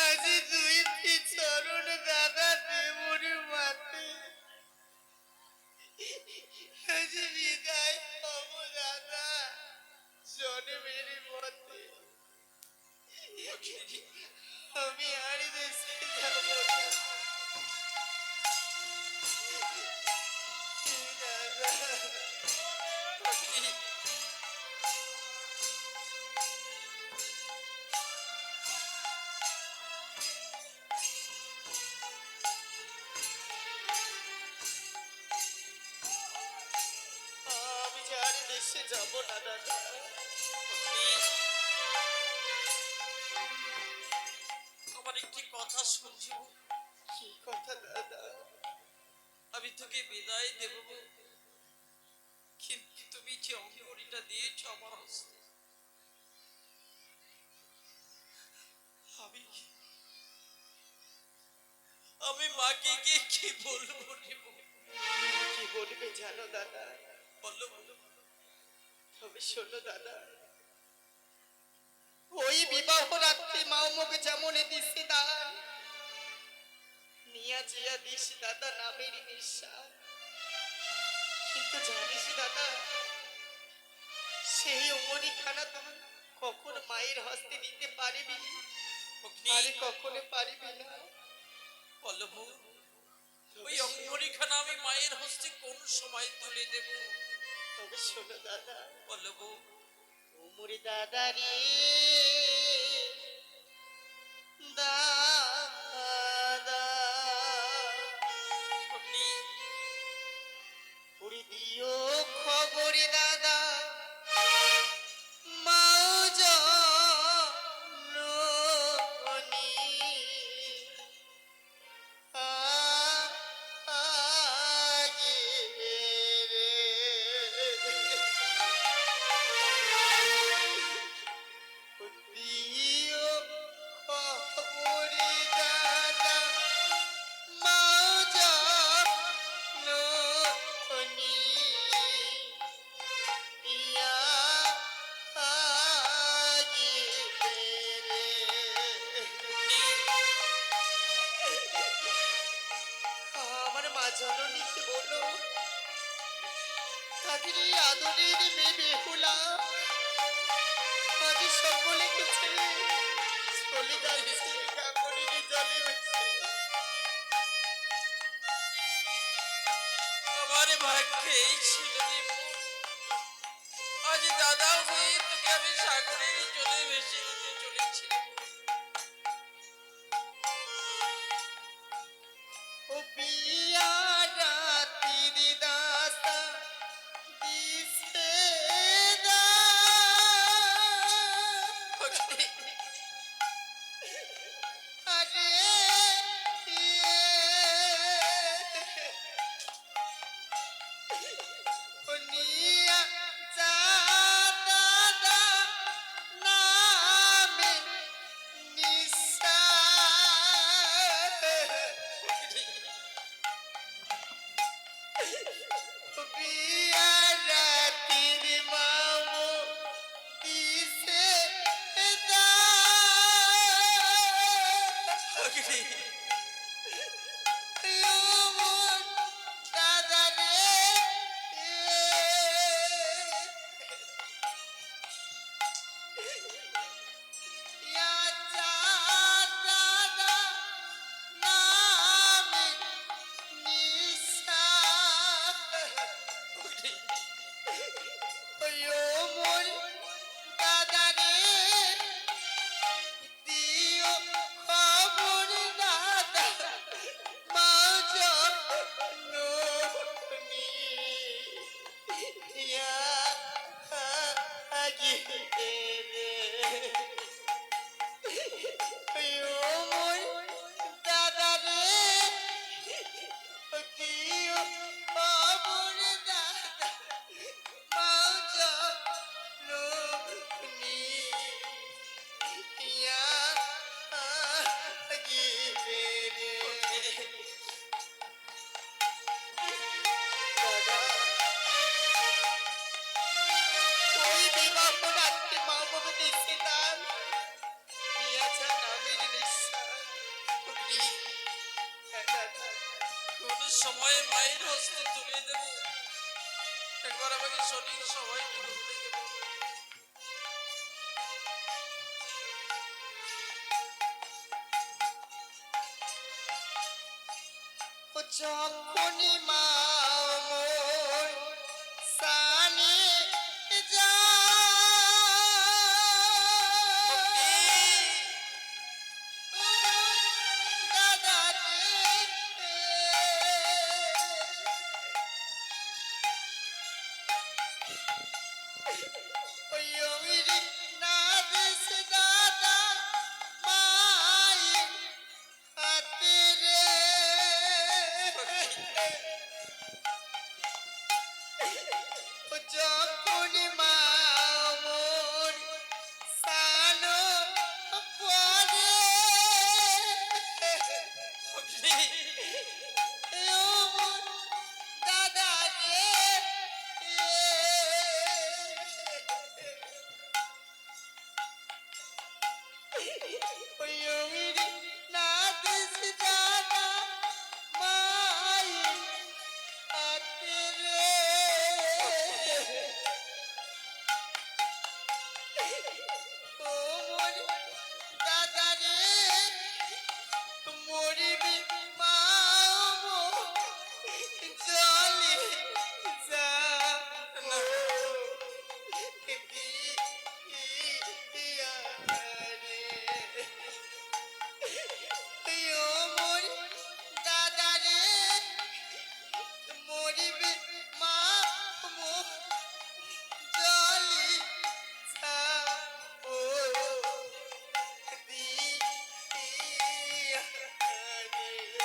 আজি দুইটি চরণ দাদা দেবরে মাতে আজি বিদায় হব দাদা জন্মের মতে আমি আর দেশে যাব না দাদা আমি যে আর দেশে যাব না দাদা আমার একটি কথা শুনছি কি কথা দাদা আমি তোকে বিদায় দেব কিন্তু তুমি যে অঙ্গড়িটা দিয়েছ আমার হস্তে আমি মাকে গিয়ে কি বলবো কি বলবে জানো দাদা বলো তবে শোনো দাদা ওই বিবাহ রাত্রি মাওমুখ যেমন দিছে দান নিয়া জিয়া দিস দাদা নামের নিঃশ্বাস কিন্তু জানিস দাদা সেই অমরি খানা তুমি কখন মায়ের হস্তে দিতে পারবি আরে কখনো পারবি না বলো ওই অঙ্গরিখানা আমি মায়ের হস্তে কোন সময় তুলে দেব তবে শোনো দাদা বলো উমরি দাদা রে দাদা উড়ি দিও খবরে দাদা মাও জননী আগে রে চলে যাচ্ছে কাকুরির জলে ভেসে। আমার ভাগ্যে ছিল রে বোন। আজ দাদা হয়ে তোকে আমি সাগরের জলে ভেসে দিতে চলেছি রে বোন। ও পিয়া রাতির দাতা দিশে সখী, আরে নিয়া যা দাদা নামে নিশা পিয়া রাতির মামু দিশে দা সখী, দাদা রে দাদা নামে নিশা সখী, মোর দাদা রে দিও খবর দাদা মাঝ নুনি ইয়া আগি রে মোর দাদা রে দিও খবর দাদা মাঝ নুনি ইয়া আগি রে দাদা ওই বিবাহ রাত্রে মা বাবা দিছে দান নিয়েছে নামের নিঃশ্বাস দাদা কোন সময় মায়ের হস্তে তুলে দেব, একবার আমাকে সঠিক সময়টুকু বলে দেব। ও যখনই মা মোর সানে যা দাদা রে ওই ওইরি না দিস দাদা মাই হাতে রে ও যখনই মা মোর সানো পরে সখী, ও মোর দাদা রে ওই ওইরি না দিস দাদা মাই হাতে রে ও মোর দাদা রে মরিবি মা জলে যা মোর দাদা রে মরিবি মা জলে যা ও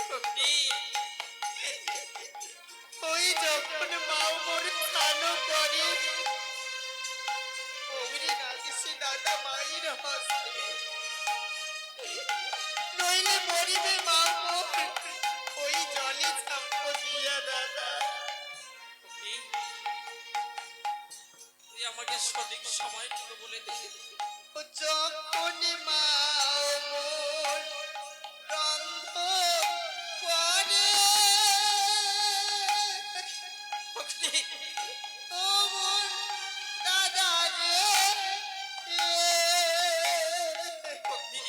সখী, ওই যখন মাও মোর স্নান করে ওরে নাগিসে দাদা মায়ের হস্তে নইলে মরিবে মাও মোর ওই জলে ছাপ্প দিয়া দাদা সখী, তুই আমাকে সঠিক সময়টুকু বলে দে। ও যখন মাও মোর রন্ধ করে সখী, ও মোর দাদা রে সখী,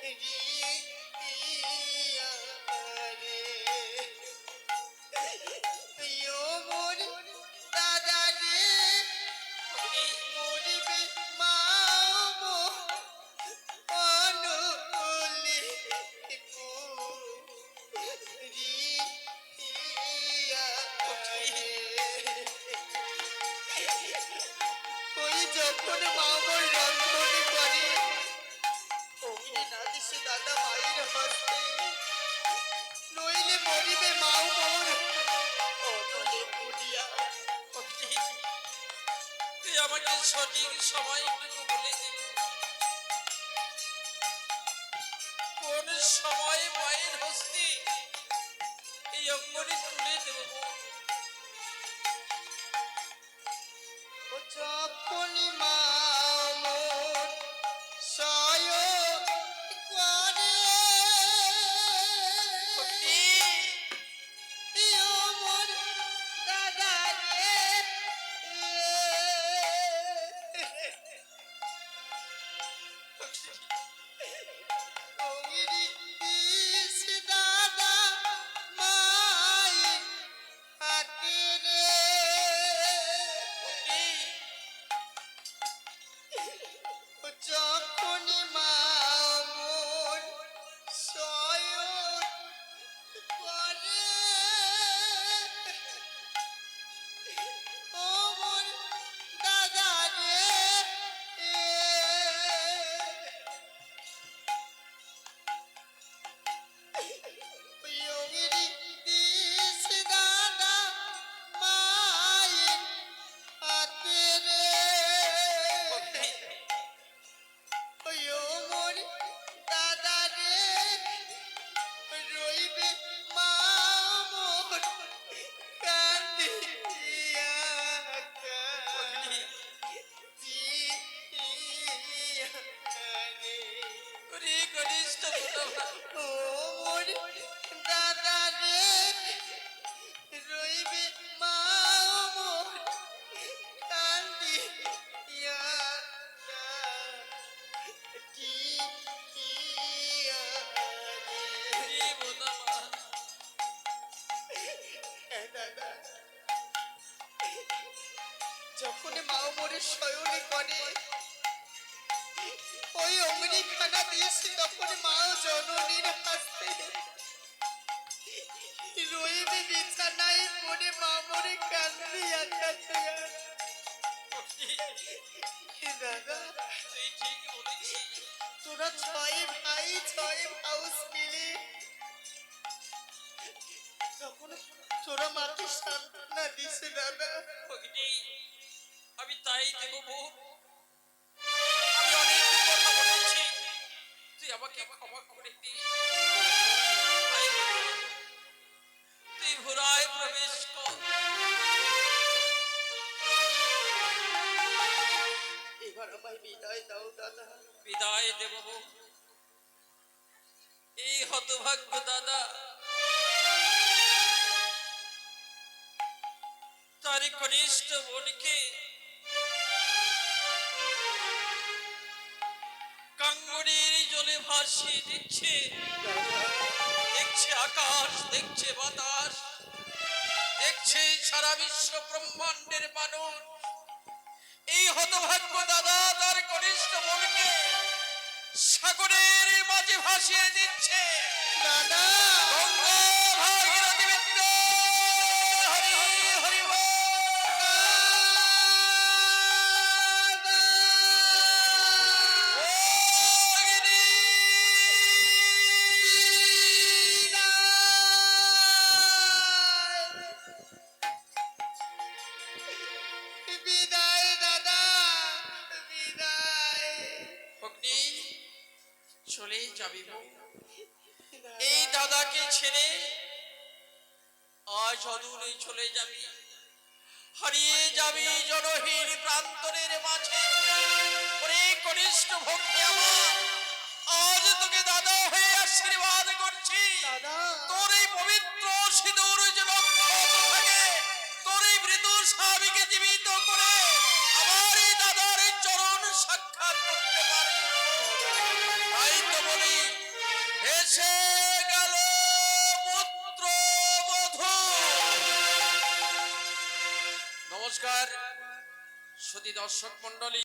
রিয়া রে ইয়ো মোর দাদা রে মরিবে মাও অনুলি রিয়া রে ওই যখন মা মোর রন্ধন করে অগ্নি না দিছে দাদা মায়ের হস্তে নইলে মরিবে মাও মোর অনলে পুড়িয়া তুই আমাকে সঠিক সময় একটু বলে দিবি কোন সময় মায়ের হস্তে এই অঙ্গনে তুলে দেব ও যখনই মা মোর শয়ন করে ইয়ো মোর দাদা রে ওগিরি দিস দাদা মায়ের হাতে রে যখনই মা মোর শয়ন করে ও মোর দাদা রে ওগিরি দিস দাদা মায়ের হাতে রে ওয়ো মোর দাদা রে রইবে মা মোর কান্দিয়া রে কনিষ্ঠ ভোলা ও মোর দাদা রে রইবে মা মোর কান্দিয়া রে বোনা মা দাদা যখন মা মোরে শয়নে করে ওই অগ্নি খানা দিয়েছি তখন মা জননীর হাসতে রইবে বিছানায় পড়ে মা মোরে কান্দিয়া কাঁদিয়া দাদা তুই ঠিক বলেছিস তোরা ছয় ভাই ছয় হাউস মিলে তখন তোরা মাকে সান্ত্বনা দিছে দাদা অগ্নি আমি তাই দেব বোন আমি অনেক কথা বলেছি তুই আমাকে ক্ষমা করে দি আয় বোন, তুই ভোরায় প্রবেশ কর এবার আমায় বিদায় দাও দাদা বিদায় দেব বোন। এই হতভাগ্য দাদা তার কনিষ্ঠ বোনকে কাঙ্গনের জলে ভাসিয়ে দিচ্ছে দেখছে আকাশ দেখছে বাতাস দেখছে সারা বিশ্ব ব্রহ্মাণ্ডের মানুষ এই হতভাগ্য দাদা তার কনিষ্ঠ বোনকে সাগরের মাঝে ভাসিয়ে দিচ্ছে দাদা গঙ্গা ভাগীরথী বিদ্য হরি হরি বল। অগ্নি! বিদায় দাদা বিদায় অগ্নি চলে যাবি বোন। এই দাদাকে ছেড়ে আজ অদূরে চলে যাবি হারিয়ে যাবি জনহীন প্রান্তরের মাঝে ওরে কনিষ্ঠ ভক্তি আমার আজ তোকে দাদা হয়ে আশীর্বাদ করছি দাদা তোর এই পবিত্র সিঁদুর যেন অক্ষত থাকে তোর এই মৃত স্বামীকে জীবিত করে আমার এই দাদার এই চরণ সাক্ষাৎ করতে পারবি তাই তো বলি এসে গেল পুত্রবধূ। নমস্কার সুধী দর্শক মন্ডলী,